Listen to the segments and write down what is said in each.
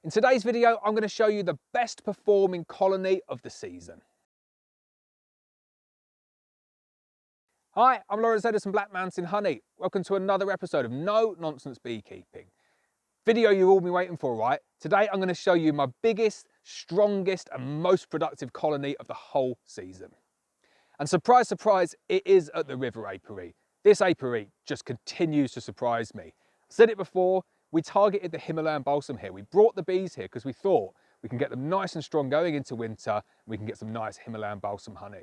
In today's video, I'm going to show you the best performing colony of the season. Hi, I'm Lawrence Edison Black Mountain Honey. Welcome to another episode of No Nonsense Beekeeping. Video you've all been waiting for, right? Today I'm going to show you my biggest, strongest and most productive colony of the whole season. And surprise, surprise, it is at the River Apiary. This apiary just continues to surprise me. I said it before, we targeted the Himalayan balsam here. We brought the bees here because we thought we can get them nice and strong going into winter, and we can get some nice Himalayan balsam honey.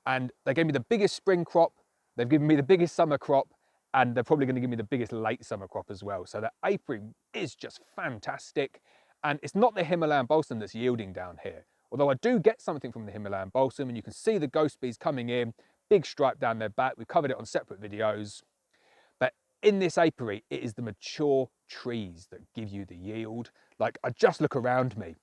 And they gave me the biggest spring crop, they've given me the biggest summer crop, and they're probably going to give me the biggest late summer crop as well. So the apiary is just fantastic. And it's not the Himalayan balsam that's yielding down here. Although I do get something from the Himalayan balsam, and you can see the ghost bees coming in, big stripe down their back. We've covered it on separate videos. But in this apiary, it is the mature trees that give you the yield. Like, I just look around me.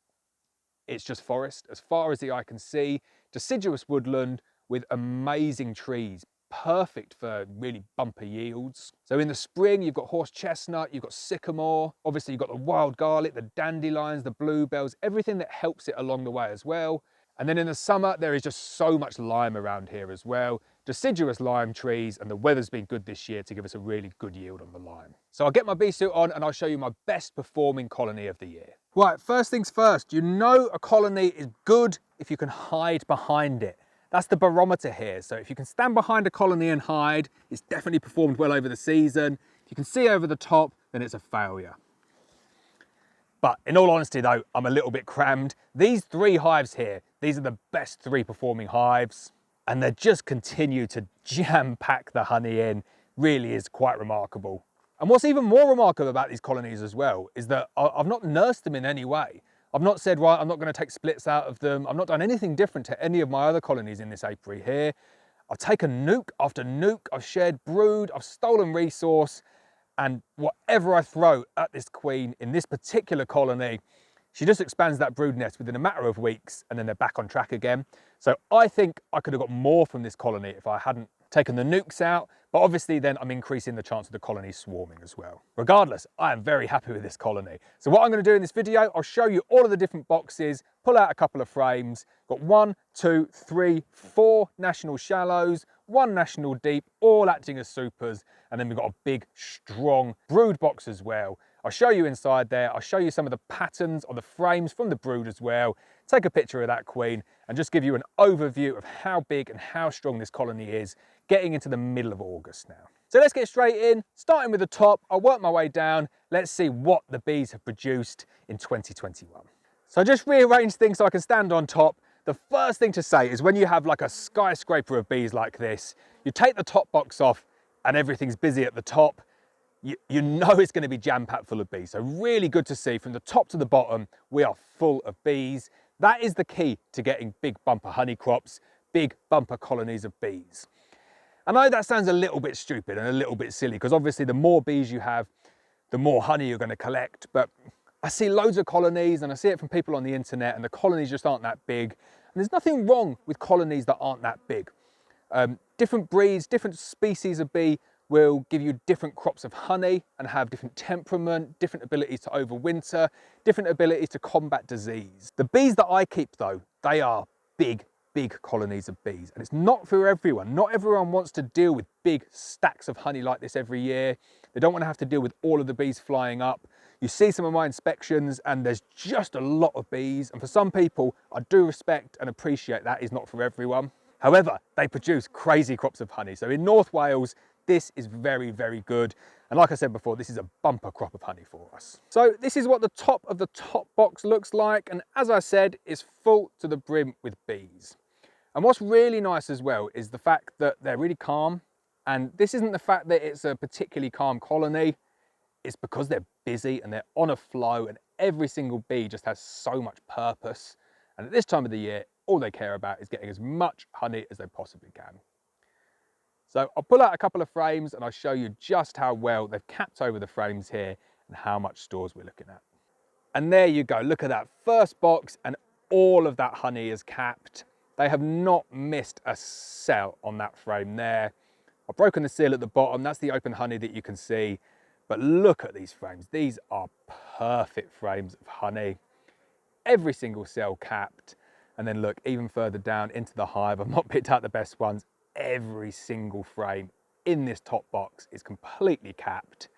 It's just forest as far as the eye can see, deciduous woodland with amazing trees, perfect for really bumper yields. So in the spring, you've got horse chestnut, you've got sycamore, obviously you've got the wild garlic, the dandelions, the bluebells, everything that helps it along the way as well. And then in the summer, there is just so much lime around here as well. Deciduous lime trees, and the weather's been good this year to give us a really good yield on the lime. So I'll get my bee suit on and I'll show you my best performing colony of the year. Right, first things first, you know a colony is good if you can hide behind it. That's the barometer here. So if you can stand behind a colony and hide, it's definitely performed well over the season. If you can see over the top, then it's a failure. But in all honesty though, I'm a little bit crammed. These three hives here, these are the best three performing hives, and they just continue to jam pack the honey in. Really is quite remarkable. And what's even more remarkable about these colonies as well is that I've not nursed them in any way. I've not said, right, I'm not going to take splits out of them. I've not done anything different to any of my other colonies in this apiary here. I've taken nuke after nuke. I've shared brood. I've stolen resource. And whatever I throw at this queen in this particular colony, she just expands that brood nest within a matter of weeks, and then they're back on track again. So I think I could have got more from this colony if I hadn't taken the nukes out, but obviously then I'm increasing the chance of the colony swarming as well. Regardless, I am very happy with this colony. So what I'm going to do in this video, I'll show you all of the different boxes, pull out a couple of frames, got 1, 2, 3, 4 national shallows, 1 national deep, all acting as supers, and then we've got a big, strong brood box as well. I'll show you inside there, I'll show you some of the patterns on the frames from the brood as well, take a picture of that queen, and just give you an overview of how big and how strong this colony is, getting into the middle of August now. So let's get straight in, starting with the top. I'll work my way down. Let's see what the bees have produced in 2021. So I just rearranged things so I can stand on top. The first thing to say is when you have like a skyscraper of bees like this, you take the top box off and everything's busy at the top. You know it's going to be jam-packed full of bees. So really good to see from the top to the bottom, we are full of bees. That is the key to getting big bumper honey crops, big bumper colonies of bees. I know that sounds a little bit stupid and a little bit silly, because obviously the more bees you have, the more honey you're going to collect. But I see loads of colonies, and I see it from people on the internet, and the colonies just aren't that big. And there's nothing wrong with colonies that aren't that big. Different breeds, different species of bee will give you different crops of honey and have different temperament, different abilities to overwinter, different abilities to combat disease. The bees that I keep though, they are big colonies of bees, and it's not for everyone. Not everyone wants to deal with big stacks of honey like this every year. They don't want to have to deal with all of the bees flying up. You see some of my inspections and there's just a lot of bees, and for some people I do respect and appreciate that is not for everyone. However, they produce crazy crops of honey. So in North Wales, this is very, very good. And like I said before, this is a bumper crop of honey for us. So this is what the top of the top box looks like. And as I said, it's full to the brim with bees. And what's really nice as well is the fact that they're really calm. And this isn't the fact that it's a particularly calm colony. It's because they're busy and they're on a flow, and every single bee just has so much purpose. And at this time of the year, all they care about is getting as much honey as they possibly can. So I'll pull out a couple of frames and I'll show you just how well they've capped over the frames here and how much stores we're looking at. And there you go, look at that first box, and all of that honey is capped. They have not missed a cell on that frame there. I've broken the seal at the bottom, that's the open honey that you can see. But look at these frames, these are perfect frames of honey. Every single cell capped. And then look, even further down into the hive, I've not picked out the best ones. Every single frame in this top box is completely capped.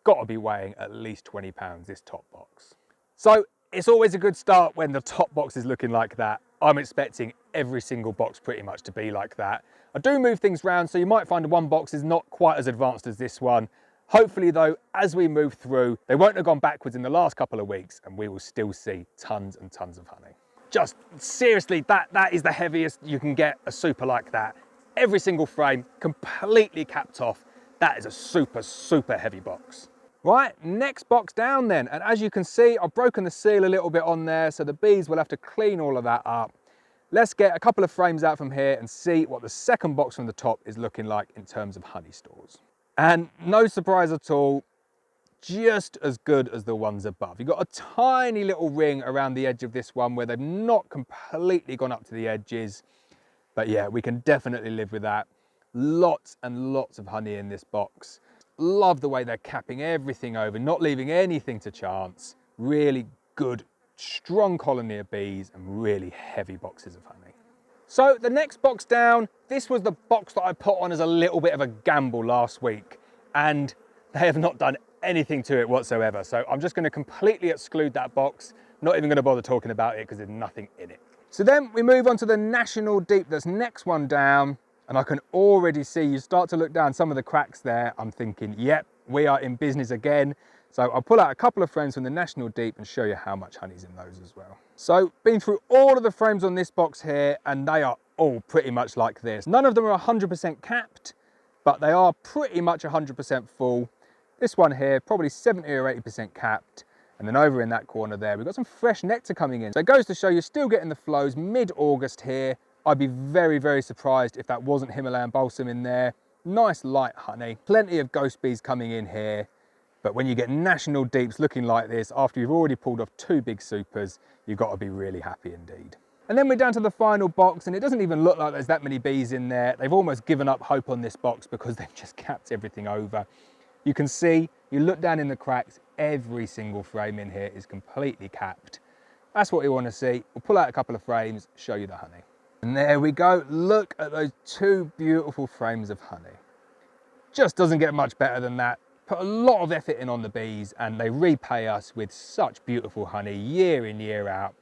Got to be weighing at least 20 pounds, this top box. So it's always a good start when the top box is looking like that. I'm expecting every single box pretty much to be like that. I do move things around, so you might find one box is not quite as advanced as this one. Hopefully though, as we move through, they won't have gone backwards in the last couple of weeks and we will still see tons and tons of honey. Just seriously, that is the heaviest you can get a super like that. Every single frame completely capped off. That is a super, super heavy box. Right, next box down then. And as you can see, I've broken the seal a little bit on there, so the bees will have to clean all of that up. Let's get a couple of frames out from here and see what the second box from the top is looking like in terms of honey stores. And no surprise at all, just as good as the ones above. You've got a tiny little ring around the edge of this one where they've not completely gone up to the edges. But yeah, we can definitely live with that. Lots and lots of honey in this box. Love the way they're capping everything over, not leaving anything to chance. Really good, strong colony of bees and really heavy boxes of honey. So the next box down, this was the box that I put on as a little bit of a gamble last week, and they have not done anything to it whatsoever. So I'm just going to completely exclude that box, not even going to bother talking about it because there's nothing in it. So then we move on to the National Deep, that's next one down. And I can already see, you start to look down some of the cracks there. I'm thinking, yep, we are in business again. So I'll pull out a couple of frames from the National Deep and show you how much honey's in those as well. So been through all of the frames on this box here and they are all pretty much like this. None of them are 100% capped, but they are pretty much 100% full. This one here, probably 70 or 80% capped. And then over in that corner there, we've got some fresh nectar coming in. So it goes to show you're still getting the flows mid-August here. I'd be very, very surprised if that wasn't Himalayan balsam in there. Nice light honey, plenty of ghost bees coming in here. But when you get National Deeps looking like this, after you've already pulled off two big supers, you've got to be really happy indeed. And then we're down to the final box and it doesn't even look like there's that many bees in there. They've almost given up hope on this box because they've just capped everything over. You can see, you look down in the cracks, every single frame in here is completely capped. That's what we want to see. We'll pull out a couple of frames, show you the honey. And there we go, look at those two beautiful frames of honey. Just doesn't get much better than that. Put a lot of effort in on the bees and they repay us with such beautiful honey year in, year out.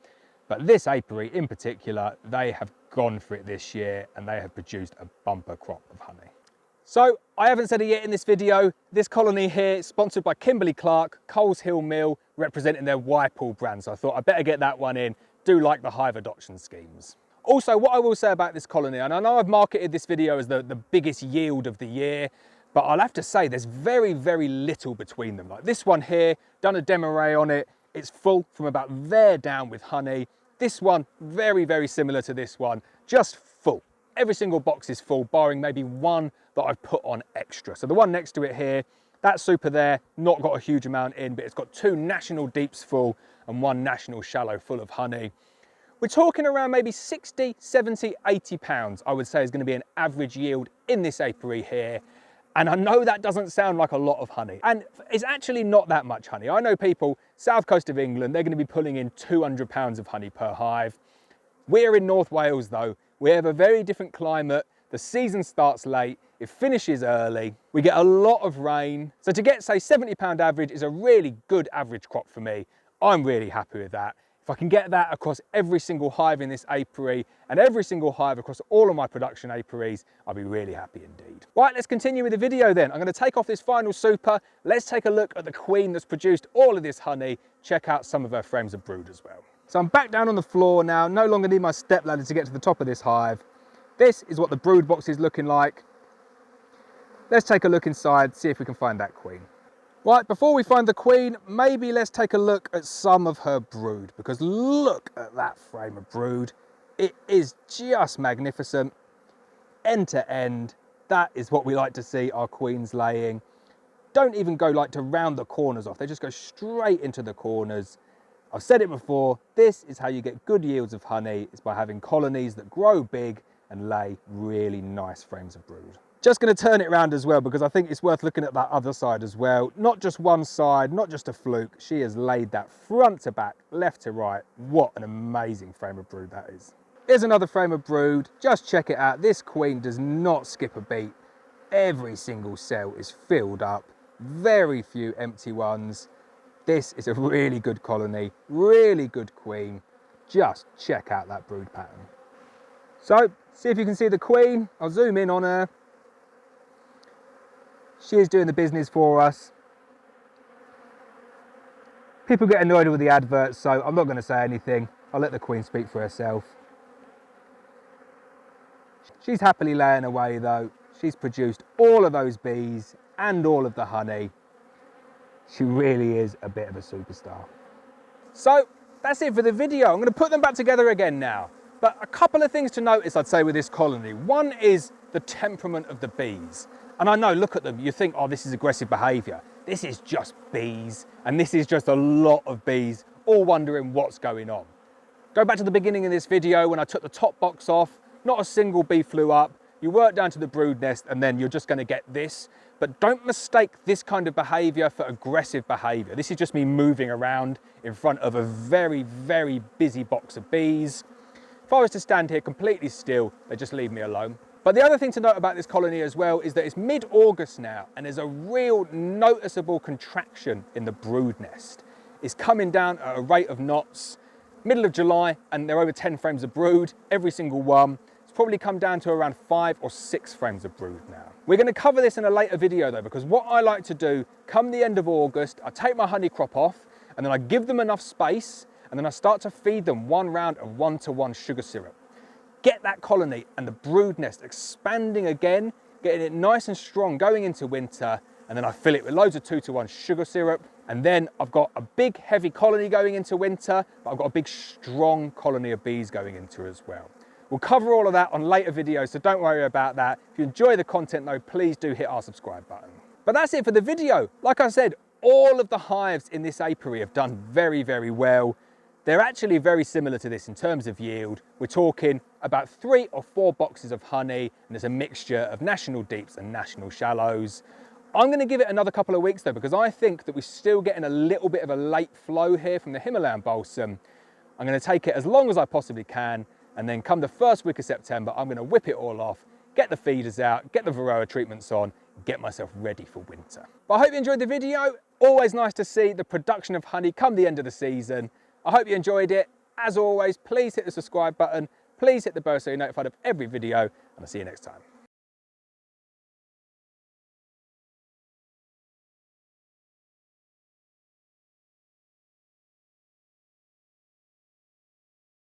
But this apiary in particular, they have gone for it this year and they have produced a bumper crop of honey. So I haven't said it yet in this video, this colony here is sponsored by Kimberly Clark, Coles Hill Mill, representing their Whitepool brand. So I thought I'd better get that one in. Do like the hive adoption schemes. Also, what I will say about this colony, and I know I've marketed this video as the biggest yield of the year, but I'll have to say there's very, very little between them. Like this one here, done a demo ray on it, it's full from about there down with honey. This one, very, very similar to this one, just full. Every single box is full, barring maybe one that I've put on extra. So the one next to it here, that super there, not got a huge amount in, but it's got two National Deeps full and one National Shallow full of honey. We're talking around maybe 60, 70, 80 pounds, I would say is going to be an average yield in this apiary here. And I know that doesn't sound like a lot of honey. And it's actually not that much honey. I know people, south coast of England, they're going to be pulling in 200 pounds of honey per hive. We're in North Wales though. We have a very different climate. The season starts late, it finishes early. We get a lot of rain. So to get, say, £70 average is a really good average crop for me. I'm really happy with that. If I can get that across every single hive in this apiary and every single hive across all of my production apiaries, I'll be really happy indeed. Right, let's continue with the video then. I'm going to take off this final super. Let's take a look at the queen that's produced all of this honey. Check out some of her frames of brood as well. So I'm back down on the floor now, no longer need my step ladder to get to the top of this hive. This is what the brood box is looking like. Let's take a look inside, see if we can find that queen. Right, before we find the queen, maybe let's take a look at some of her brood, because look at that frame of brood. It is just magnificent, end to end. That is what we like to see our queens laying. Don't even go like to round the corners off, they just go straight into the corners. I've said it before, this is how you get good yields of honey, is by having colonies that grow big and lay really nice frames of brood. Just going to turn it around as well because I think it's worth looking at that other side as well. Not just one side, not just a fluke. She has laid that front to back, left to right. What an amazing frame of brood that is. Here's another frame of brood. Just check it out. This queen does not skip a beat. Every single cell is filled up. Very few empty ones. This is a really good colony, really good queen. Just check out that brood pattern. So, see if you can see the queen. I'll zoom in on her. She is doing the business for us. People get annoyed with the adverts, so I'm not going to say anything. I'll let the queen speak for herself. She's happily laying away though. She's produced all of those bees and all of the honey. She really is a bit of a superstar. So that's it for the video. I'm going to put them back together again now. But a couple of things to notice, I'd say, with this colony. One is the temperament of the bees. And I know, look at them, you think, oh, this is aggressive behaviour. This is just bees, and this is just a lot of bees, all wondering what's going on. Go back to the beginning of this video when I took the top box off, not a single bee flew up. You work down to the brood nest, and then you're just going to get this. But don't mistake this kind of behaviour for aggressive behaviour. This is just me moving around in front of a very, very busy box of bees. If I was to stand here completely still, they'd just leave me alone. But the other thing to note about this colony as well is that it's mid-August now and there's a real noticeable contraction in the brood nest. It's coming down at a rate of knots. Middle of July and they're over 10 frames of brood, every single one. It's probably come down to around 5 or 6 frames of brood now. We're going to cover this in a later video though, because what I like to do come the end of August, I take my honey crop off and then I give them enough space and then I start to feed them one round of 1-to-1 sugar syrup. Get that colony and the brood nest expanding again, getting it nice and strong going into winter, and then I fill it with loads of 2-to-1 sugar syrup, and then I've got a big heavy colony going into winter, but I've got a big strong colony of bees going into as well. We'll cover all of that on later videos, so don't worry about that. If you enjoy the content though, please do hit our subscribe button. But that's it for the video. Like I said, all of the hives in this apiary have done very, very well. They're actually very similar to this in terms of yield. We're talking about 3 or 4 boxes of honey, and there's a mixture of national deeps and national shallows. I'm going to give it another couple of weeks though, because I think that we're still getting a little bit of a late flow here from the Himalayan balsam. I'm going to take it as long as I possibly can, and then come the first week of September, I'm going to whip it all off, get the feeders out, get the Varroa treatments on, get myself ready for winter. But I hope you enjoyed the video. Always nice to see the production of honey come the end of the season. I hope you enjoyed it. As always, please hit the subscribe button. Please hit the bell so you're notified of every video, and I'll see you next time.